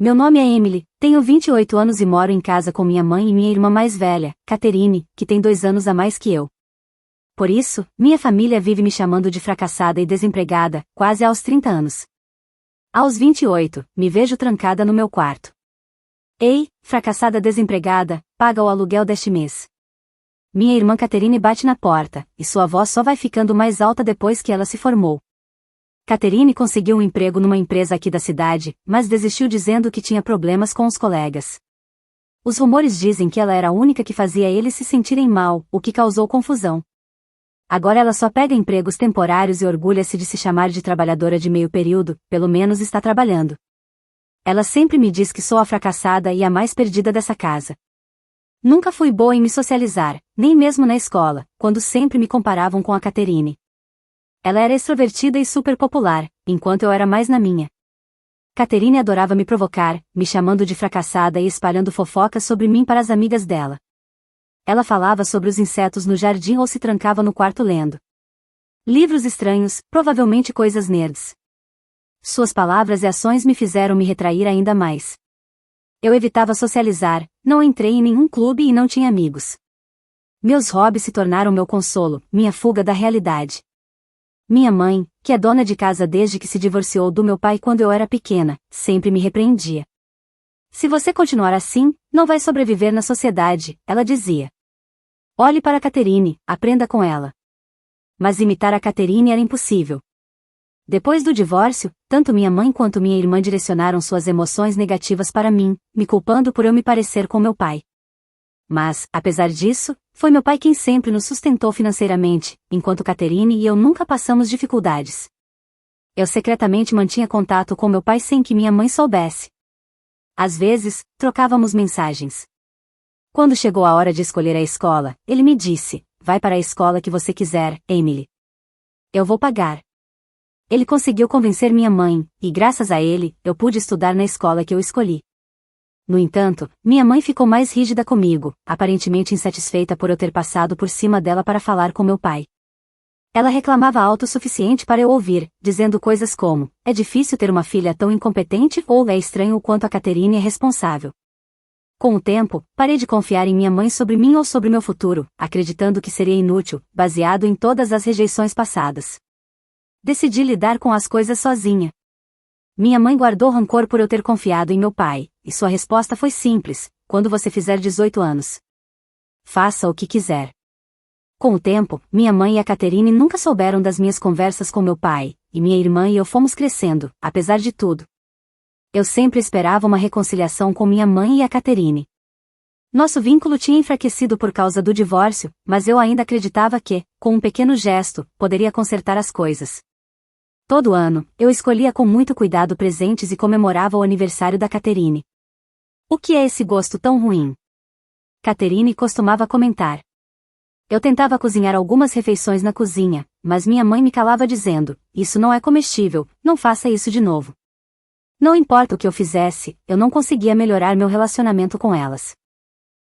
Meu nome é Emily, tenho 28 anos e moro em casa com minha mãe e minha irmã mais velha, Catherine, que tem 2 anos a mais que eu. Por isso, minha família vive me chamando de fracassada e desempregada, quase aos 30 anos. Aos 28, me vejo trancada no meu quarto. Ei, fracassada desempregada, paga o aluguel deste mês. Minha irmã Catherine bate na porta, e sua voz só vai ficando mais alta depois que ela se formou. Catherine conseguiu um emprego numa empresa aqui da cidade, mas desistiu dizendo que tinha problemas com os colegas. Os rumores dizem que ela era a única que fazia eles se sentirem mal, o que causou confusão. Agora ela só pega empregos temporários e orgulha-se de se chamar de trabalhadora de meio período, pelo menos está trabalhando. Ela sempre me diz que sou a fracassada e a mais perdida dessa casa. Nunca fui boa em me socializar, nem mesmo na escola, quando sempre me comparavam com a Catherine. Ela era extrovertida e super popular, enquanto eu era mais na minha. Catherine adorava me provocar, me chamando de fracassada e espalhando fofocas sobre mim para as amigas dela. Ela falava sobre os insetos no jardim ou se trancava no quarto lendo livros estranhos, provavelmente coisas nerds. Suas palavras e ações me fizeram me retrair ainda mais. Eu evitava socializar, não entrei em nenhum clube e não tinha amigos. Meus hobbies se tornaram meu consolo, minha fuga da realidade. Minha mãe, que é dona de casa desde que se divorciou do meu pai quando eu era pequena, sempre me repreendia. Se você continuar assim, não vai sobreviver na sociedade, ela dizia. Olhe para Catherine, aprenda com ela. Mas imitar a Catherine era impossível. Depois do divórcio, tanto minha mãe quanto minha irmã direcionaram suas emoções negativas para mim, me culpando por eu me parecer com meu pai. Mas, apesar disso, foi meu pai quem sempre nos sustentou financeiramente, enquanto Catherine e eu nunca passamos dificuldades. Eu secretamente mantinha contato com meu pai sem que minha mãe soubesse. Às vezes, trocávamos mensagens. Quando chegou a hora de escolher a escola, ele me disse, vai para a escola que você quiser, Emily. Eu vou pagar. Ele conseguiu convencer minha mãe, e graças a ele, eu pude estudar na escola que eu escolhi. No entanto, minha mãe ficou mais rígida comigo, aparentemente insatisfeita por eu ter passado por cima dela para falar com meu pai. Ela reclamava alto o suficiente para eu ouvir, dizendo coisas como, é difícil ter uma filha tão incompetente ou é estranho o quanto a Catherine é responsável. Com o tempo, parei de confiar em minha mãe sobre mim ou sobre meu futuro, acreditando que seria inútil, baseado em todas as rejeições passadas. Decidi lidar com as coisas sozinha. Minha mãe guardou rancor por eu ter confiado em meu pai, e sua resposta foi simples, quando você fizer 18 anos. Faça o que quiser. Com o tempo, minha mãe e a Catherine nunca souberam das minhas conversas com meu pai, e minha irmã e eu fomos crescendo, apesar de tudo. Eu sempre esperava uma reconciliação com minha mãe e a Catherine. Nosso vínculo tinha enfraquecido por causa do divórcio, mas eu ainda acreditava que, com um pequeno gesto, poderia consertar as coisas. Todo ano, eu escolhia com muito cuidado presentes e comemorava o aniversário da Catherine. O que é esse gosto tão ruim? Catherine costumava comentar. Eu tentava cozinhar algumas refeições na cozinha, mas minha mãe me calava dizendo, isso não é comestível, não faça isso de novo. Não importa o que eu fizesse, eu não conseguia melhorar meu relacionamento com elas.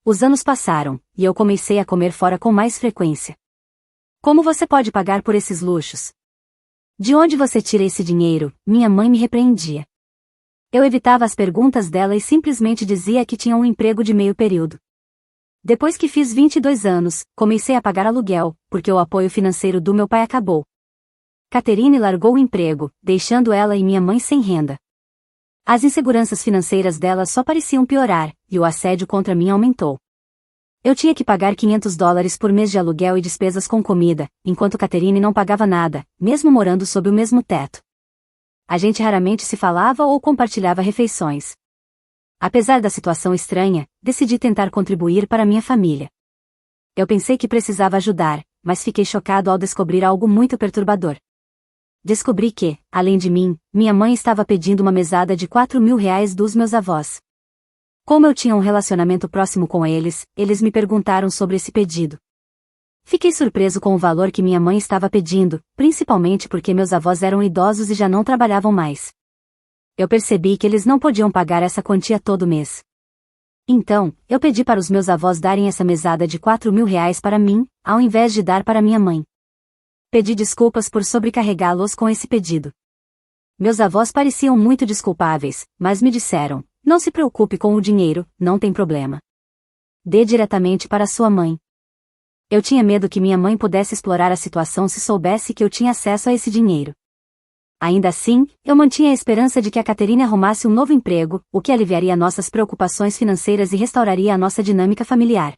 Os anos passaram, e eu comecei a comer fora com mais frequência. Como você pode pagar por esses luxos? De onde você tira esse dinheiro? Minha mãe me repreendia. Eu evitava as perguntas dela e simplesmente dizia que tinha um emprego de meio período. Depois que fiz 22 anos, comecei a pagar aluguel, porque o apoio financeiro do meu pai acabou. Catherine largou o emprego, deixando ela e minha mãe sem renda. As inseguranças financeiras dela só pareciam piorar, e o assédio contra mim aumentou. Eu tinha que pagar $500 por mês de aluguel e despesas com comida, enquanto Catherine não pagava nada, mesmo morando sob o mesmo teto. A gente raramente se falava ou compartilhava refeições. Apesar da situação estranha, decidi tentar contribuir para minha família. Eu pensei que precisava ajudar, mas fiquei chocado ao descobrir algo muito perturbador. Descobri que, além de mim, minha mãe estava pedindo uma mesada de R$ 4.000 dos meus avós. Como eu tinha um relacionamento próximo com eles, eles me perguntaram sobre esse pedido. Fiquei surpreso com o valor que minha mãe estava pedindo, principalmente porque meus avós eram idosos e já não trabalhavam mais. Eu percebi que eles não podiam pagar essa quantia todo mês. Então, eu pedi para os meus avós darem essa mesada de R$ 4.000 para mim, ao invés de dar para minha mãe. Pedi desculpas por sobrecarregá-los com esse pedido. Meus avós pareciam muito desculpáveis, mas me disseram, Não se preocupe com o dinheiro, não tem problema. Dê diretamente para sua mãe. Eu tinha medo que minha mãe pudesse explorar a situação se soubesse que eu tinha acesso a esse dinheiro. Ainda assim, eu mantinha a esperança de que a Caterine arrumasse um novo emprego, o que aliviaria nossas preocupações financeiras e restauraria a nossa dinâmica familiar.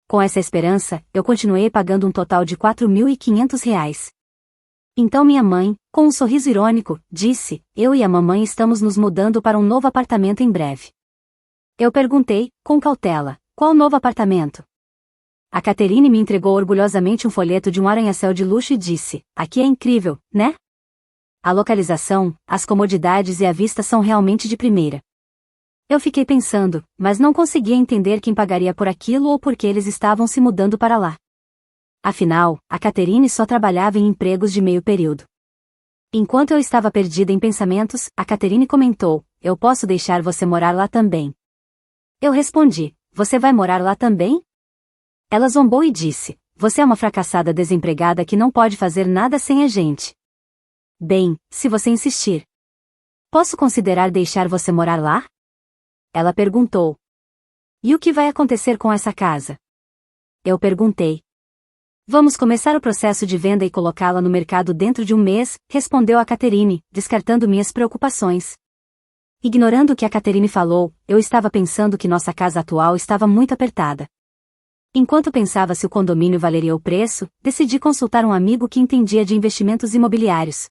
Com essa esperança, eu continuei pagando um total de R$ 4.500. Então minha mãe, com um sorriso irônico, disse: eu e a mamãe estamos nos mudando para um novo apartamento em breve. Eu perguntei, com cautela: qual novo apartamento? A Caterine me entregou orgulhosamente um folheto de um arranha-céu de luxo e disse: aqui é incrível, né? A localização, as comodidades e a vista são realmente de primeira. Eu fiquei pensando, mas não conseguia entender quem pagaria por aquilo ou por que eles estavam se mudando para lá. Afinal, a Caterine só trabalhava em empregos de meio período. Enquanto eu estava perdida em pensamentos, a Caterine comentou: eu posso deixar você morar lá também. Eu respondi: você vai morar lá também? Ela zombou e disse: você é uma fracassada desempregada que não pode fazer nada sem a gente. Bem, se você insistir. Posso considerar deixar você morar lá? Ela perguntou. E o que vai acontecer com essa casa? Eu perguntei. Vamos começar o processo de venda e colocá-la no mercado dentro de um mês, respondeu a Caterine, descartando minhas preocupações. Ignorando o que a Caterine falou, eu estava pensando que nossa casa atual estava muito apertada. Enquanto pensava se o condomínio valeria o preço, decidi consultar um amigo que entendia de investimentos imobiliários.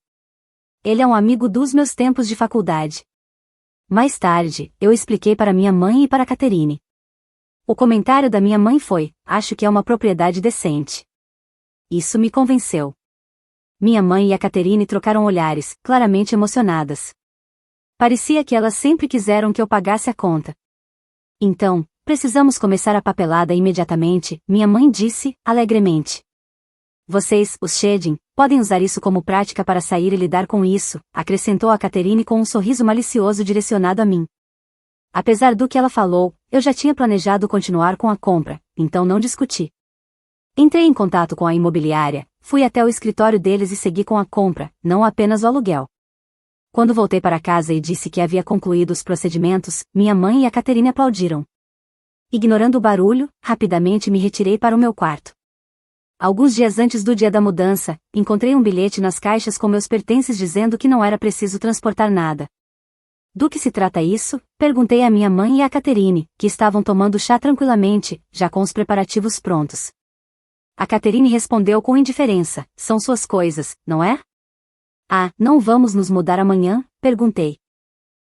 Ele é um amigo dos meus tempos de faculdade. Mais tarde, eu expliquei para minha mãe e para Caterine. O comentário da minha mãe foi: acho que é uma propriedade decente. Isso me convenceu. Minha mãe e a Caterine trocaram olhares, claramente emocionadas. Parecia que elas sempre quiseram que eu pagasse a conta. Então, precisamos começar a papelada imediatamente, minha mãe disse, alegremente. Vocês, os Shedin, podem usar isso como prática para sair e lidar com isso, acrescentou a Caterine com um sorriso malicioso direcionado a mim. Apesar do que ela falou, eu já tinha planejado continuar com a compra, então não discuti. Entrei em contato com a imobiliária, fui até o escritório deles e segui com a compra, não apenas o aluguel. Quando voltei para casa e disse que havia concluído os procedimentos, minha mãe e a Caterine aplaudiram. Ignorando o barulho, rapidamente me retirei para o meu quarto. Alguns dias antes do dia da mudança, encontrei um bilhete nas caixas com meus pertences dizendo que não era preciso transportar nada. Do que se trata isso? Perguntei à minha mãe e à Caterine, que estavam tomando chá tranquilamente, já com os preparativos prontos. A Caterine respondeu com indiferença: são suas coisas, não é? Ah, não vamos nos mudar amanhã? Perguntei.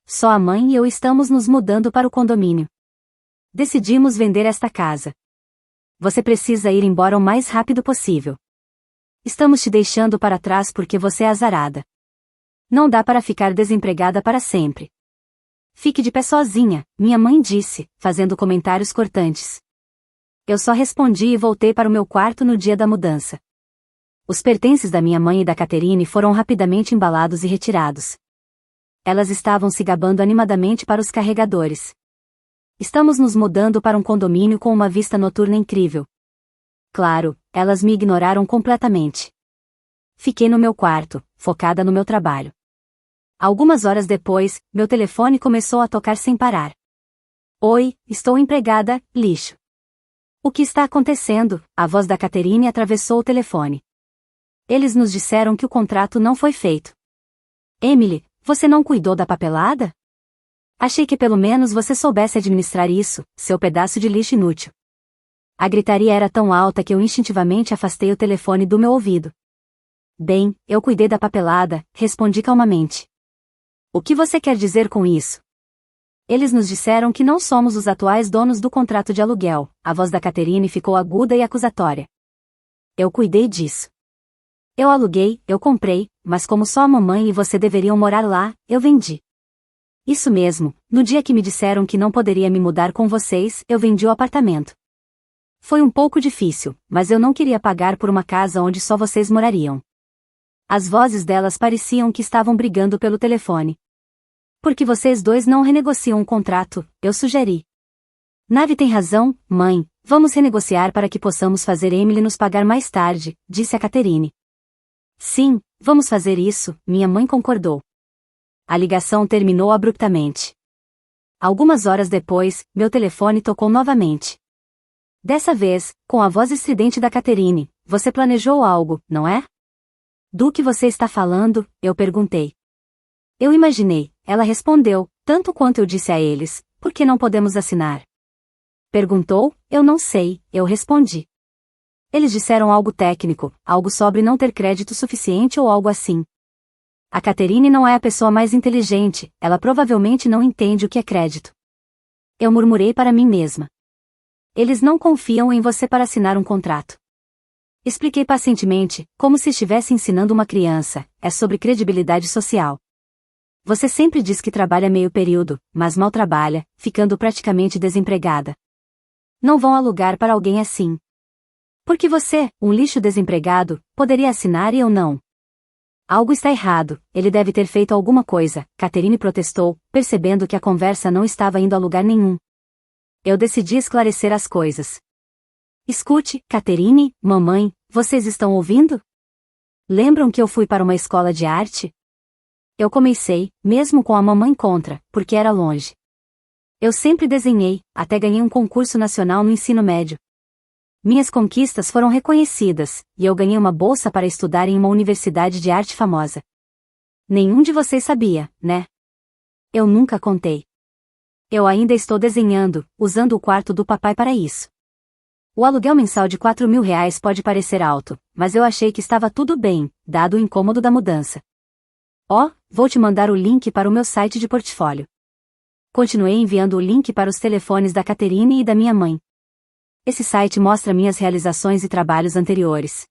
Só a mãe e eu estamos nos mudando para o condomínio. Decidimos vender esta casa. Você precisa ir embora o mais rápido possível. Estamos te deixando para trás porque você é azarada. Não dá para ficar desempregada para sempre. Fique de pé sozinha, minha mãe disse, fazendo comentários cortantes. Eu só respondi e voltei para o meu quarto no dia da mudança. Os pertences da minha mãe e da Caterine foram rapidamente embalados e retirados. Elas estavam se gabando animadamente para os carregadores. Estamos nos mudando para um condomínio com uma vista noturna incrível. Claro, elas me ignoraram completamente. Fiquei no meu quarto, focada no meu trabalho. Algumas horas depois, meu telefone começou a tocar sem parar. Oi, estou empregada, lixo. O que está acontecendo? A voz da Caterine atravessou o telefone. Eles nos disseram que o contrato não foi feito. Emily, você não cuidou da papelada? Achei que pelo menos você soubesse administrar isso, seu pedaço de lixo inútil. A gritaria era tão alta que eu instintivamente afastei o telefone do meu ouvido. Bem, eu cuidei da papelada, respondi calmamente. O que você quer dizer com isso? Eles nos disseram que não somos os atuais donos do contrato de aluguel. A voz da Caterine ficou aguda e acusatória. Eu cuidei disso. Eu aluguei, eu comprei, mas como só a mamãe e você deveriam morar lá, eu vendi. Isso mesmo, no dia que me disseram que não poderia me mudar com vocês, eu vendi o apartamento. Foi um pouco difícil, mas eu não queria pagar por uma casa onde só vocês morariam. As vozes delas pareciam que estavam brigando pelo telefone. Por que vocês dois não renegociam o contrato? Eu sugeri. Nave tem razão, mãe, vamos renegociar para que possamos fazer Emily nos pagar mais tarde, disse a Caterine. Sim, vamos fazer isso, minha mãe concordou. A ligação terminou abruptamente. Algumas horas depois, meu telefone tocou novamente. Dessa vez, com a voz estridente da Catherine: "Você planejou algo, não é?" "Do que você está falando?" eu perguntei. "Eu imaginei", ela respondeu, "tanto quanto eu disse a eles, por que não podemos assinar?" Perguntou, "Eu não sei", eu respondi. "Eles disseram algo técnico, algo sobre não ter crédito suficiente ou algo assim." A Catherine não é a pessoa mais inteligente, ela provavelmente não entende o que é crédito. Eu murmurei para mim mesma. Eles não confiam em você para assinar um contrato. Expliquei pacientemente, como se estivesse ensinando uma criança, é sobre credibilidade social. Você sempre diz que trabalha meio período, mas mal trabalha, ficando praticamente desempregada. Não vão alugar para alguém assim. Porque você, um lixo desempregado, poderia assinar e eu não. Algo está errado, ele deve ter feito alguma coisa, Catherine protestou, percebendo que a conversa não estava indo a lugar nenhum. Eu decidi esclarecer as coisas. "Escute, Catherine, mamãe, vocês estão ouvindo? Lembram que eu fui para uma escola de arte?" Eu comecei, mesmo com a mamãe contra, porque era longe. "Eu sempre desenhei, até ganhei um concurso nacional no ensino médio. Minhas conquistas foram reconhecidas, e eu ganhei uma bolsa para estudar em uma universidade de arte famosa. Nenhum de vocês sabia, né?" Eu nunca contei. Eu ainda estou desenhando, usando o quarto do papai para isso. O aluguel mensal de R$ 4.000 pode parecer alto, mas eu achei que estava tudo bem, dado o incômodo da mudança. Vou te mandar o link para o meu site de portfólio. Continuei enviando o link para os telefones da Catherine e da minha mãe. Esse site mostra minhas realizações e trabalhos anteriores.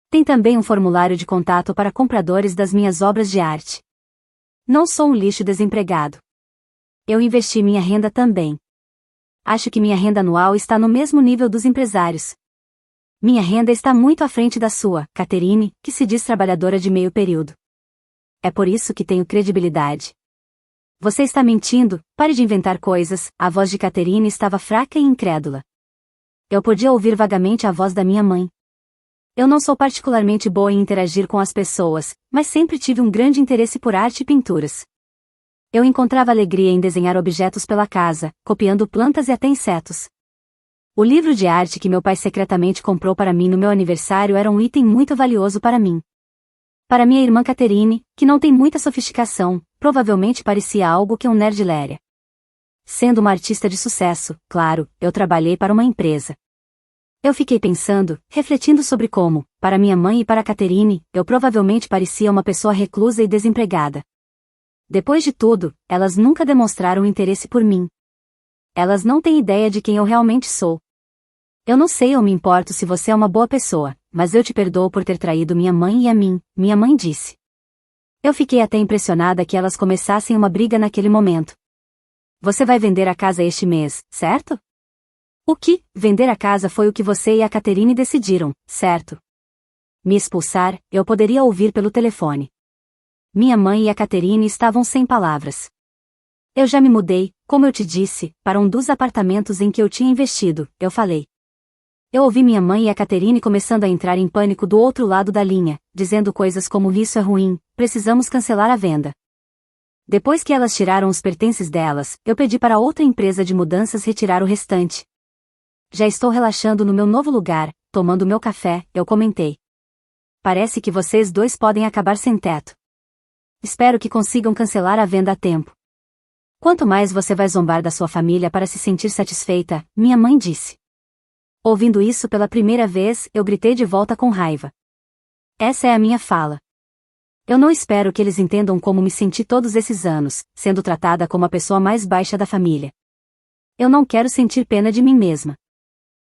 Tem também um formulário de contato para compradores das minhas obras de arte. Não sou um lixo desempregado. Eu investi minha renda também. Acho que minha renda anual está no mesmo nível dos empresários. Minha renda está muito à frente da sua, Catherine, que se diz trabalhadora de meio período. É por isso que tenho credibilidade. Você está mentindo, pare de inventar coisas, a voz de Catherine estava fraca e incrédula. Eu podia ouvir vagamente a voz da minha mãe. Eu não sou particularmente boa em interagir com as pessoas, mas sempre tive um grande interesse por arte e pinturas. Eu encontrava alegria em desenhar objetos pela casa, copiando plantas e até insetos. O livro de arte que meu pai secretamente comprou para mim no meu aniversário era um item muito valioso para mim. Para minha irmã Catherine, que não tem muita sofisticação, provavelmente parecia algo que um nerd leria. Sendo uma artista de sucesso, claro, eu trabalhei para uma empresa. Eu fiquei pensando, refletindo sobre como, para minha mãe e para Catherine, eu provavelmente parecia uma pessoa reclusa e desempregada. Depois de tudo, elas nunca demonstraram interesse por mim. Elas não têm ideia de quem eu realmente sou. Eu não sei ou me importo se você é uma boa pessoa, mas eu te perdoo por ter traído minha mãe e a mim, minha mãe disse. Eu fiquei até impressionada que elas começassem uma briga naquele momento. Você vai vender a casa este mês, certo? O que? Vender a casa foi o que você e a Catherine decidiram, certo? Me expulsar, eu poderia ouvir pelo telefone. Minha mãe e a Catherine estavam sem palavras. Eu já me mudei, como eu te disse, para um dos apartamentos em que eu tinha investido, eu falei. Eu ouvi minha mãe e a Catherine começando a entrar em pânico do outro lado da linha, dizendo coisas como "isso é ruim, precisamos cancelar a venda." Depois que elas tiraram os pertences delas, eu pedi para outra empresa de mudanças retirar o restante. Já estou relaxando no meu novo lugar, tomando meu café, eu comentei. Parece que vocês dois podem acabar sem teto. Espero que consigam cancelar a venda a tempo. Quanto mais você vai zombar da sua família para se sentir satisfeita, minha mãe disse. Ouvindo isso pela primeira vez, eu gritei de volta com raiva. Essa é a minha fala. Eu não espero que eles entendam como me senti todos esses anos, sendo tratada como a pessoa mais baixa da família. Eu não quero sentir pena de mim mesma.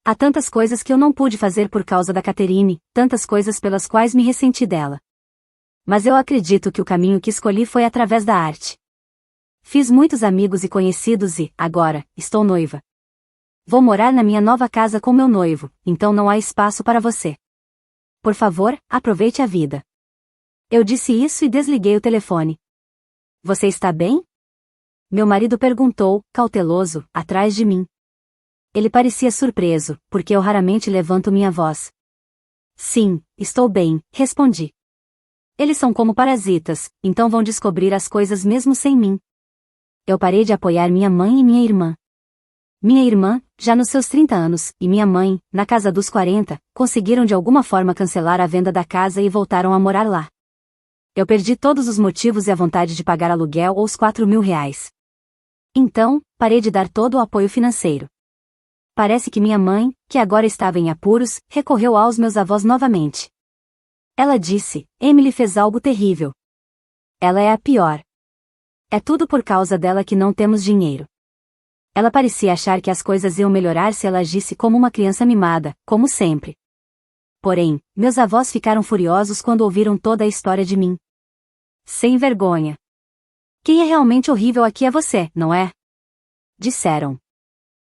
Há tantas coisas que eu não pude fazer por causa da Catherine, tantas coisas pelas quais me ressenti dela. Mas eu acredito que o caminho que escolhi foi através da arte. Fiz muitos amigos e conhecidos e, agora, estou noiva. Vou morar na minha nova casa com meu noivo, então não há espaço para você. Por favor, aproveite a vida. Eu disse isso e desliguei o telefone. Você está bem? Meu marido perguntou, cauteloso, atrás de mim. Ele parecia surpreso, porque eu raramente levanto minha voz. Sim, estou bem, respondi. Eles são como parasitas, então vão descobrir as coisas mesmo sem mim. Eu parei de apoiar minha mãe e minha irmã. Minha irmã, já nos seus 30 anos, e minha mãe, na casa dos 40, conseguiram de alguma forma cancelar a venda da casa e voltaram a morar lá. Eu perdi todos os motivos e a vontade de pagar aluguel ou os R$ 4.000. Então, parei de dar todo o apoio financeiro. Parece que minha mãe, que agora estava em apuros, recorreu aos meus avós novamente. Ela disse: Emily fez algo terrível. Ela é a pior. É tudo por causa dela que não temos dinheiro. Ela parecia achar que as coisas iam melhorar se ela agisse como uma criança mimada, como sempre. Porém, meus avós ficaram furiosos quando ouviram toda a história de mim. Sem vergonha. Quem é realmente horrível aqui é você, não é? Disseram.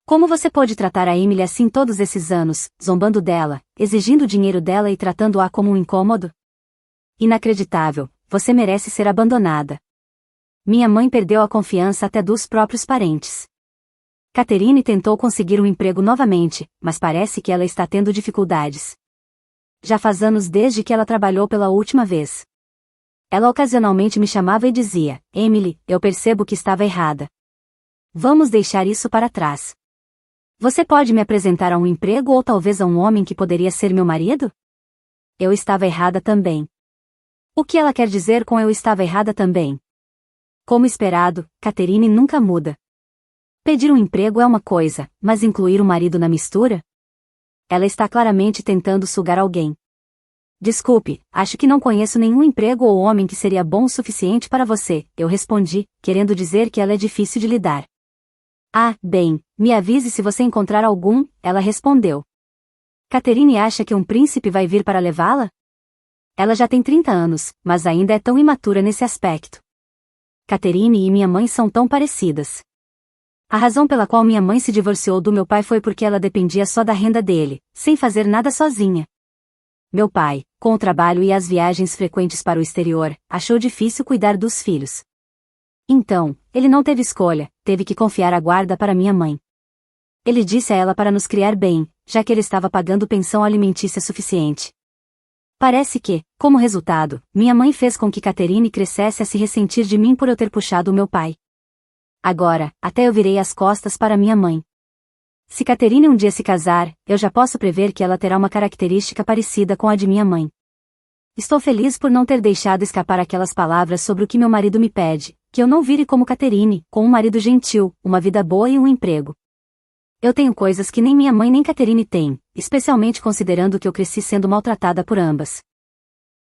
Como você pôde tratar a Emily assim todos esses anos, zombando dela, exigindo o dinheiro dela e tratando-a como um incômodo? Inacreditável, você merece ser abandonada. Minha mãe perdeu a confiança até dos próprios parentes. Catherine tentou conseguir um emprego novamente, mas parece que ela está tendo dificuldades. Já faz anos desde que ela trabalhou pela última vez. Ela ocasionalmente me chamava e dizia: Emily, eu percebo que estava errada. Vamos deixar isso para trás. Você pode me apresentar a um emprego ou talvez a um homem que poderia ser meu marido? Eu estava errada também. O que ela quer dizer com eu estava errada também? Como esperado, Catherine nunca muda. Pedir um emprego é uma coisa, mas incluir um marido na mistura? Ela está claramente tentando sugar alguém. Desculpe, acho que não conheço nenhum emprego ou homem que seria bom o suficiente para você, eu respondi, querendo dizer que ela é difícil de lidar. Ah, bem, me avise se você encontrar algum, ela respondeu. Catherine acha que um príncipe vai vir para levá-la? Ela já tem 30 anos, mas ainda é tão imatura nesse aspecto. Catherine e minha mãe são tão parecidas. A razão pela qual minha mãe se divorciou do meu pai foi porque ela dependia só da renda dele, sem fazer nada sozinha. Meu pai, com o trabalho e as viagens frequentes para o exterior, achou difícil cuidar dos filhos. Então, ele não teve escolha, teve que confiar a guarda para minha mãe. Ele disse a ela para nos criar bem, já que ele estava pagando pensão alimentícia suficiente. Parece que, como resultado, minha mãe fez com que Catherine crescesse a se ressentir de mim por eu ter puxado o meu pai. Agora, até eu virei as costas para minha mãe. Se Catherine um dia se casar, eu já posso prever que ela terá uma característica parecida com a de minha mãe. Estou feliz por não ter deixado escapar aquelas palavras sobre o que meu marido me pede, que eu não vire como Catherine, com um marido gentil, uma vida boa e um emprego. Eu tenho coisas que nem minha mãe nem Catherine têm, especialmente considerando que eu cresci sendo maltratada por ambas.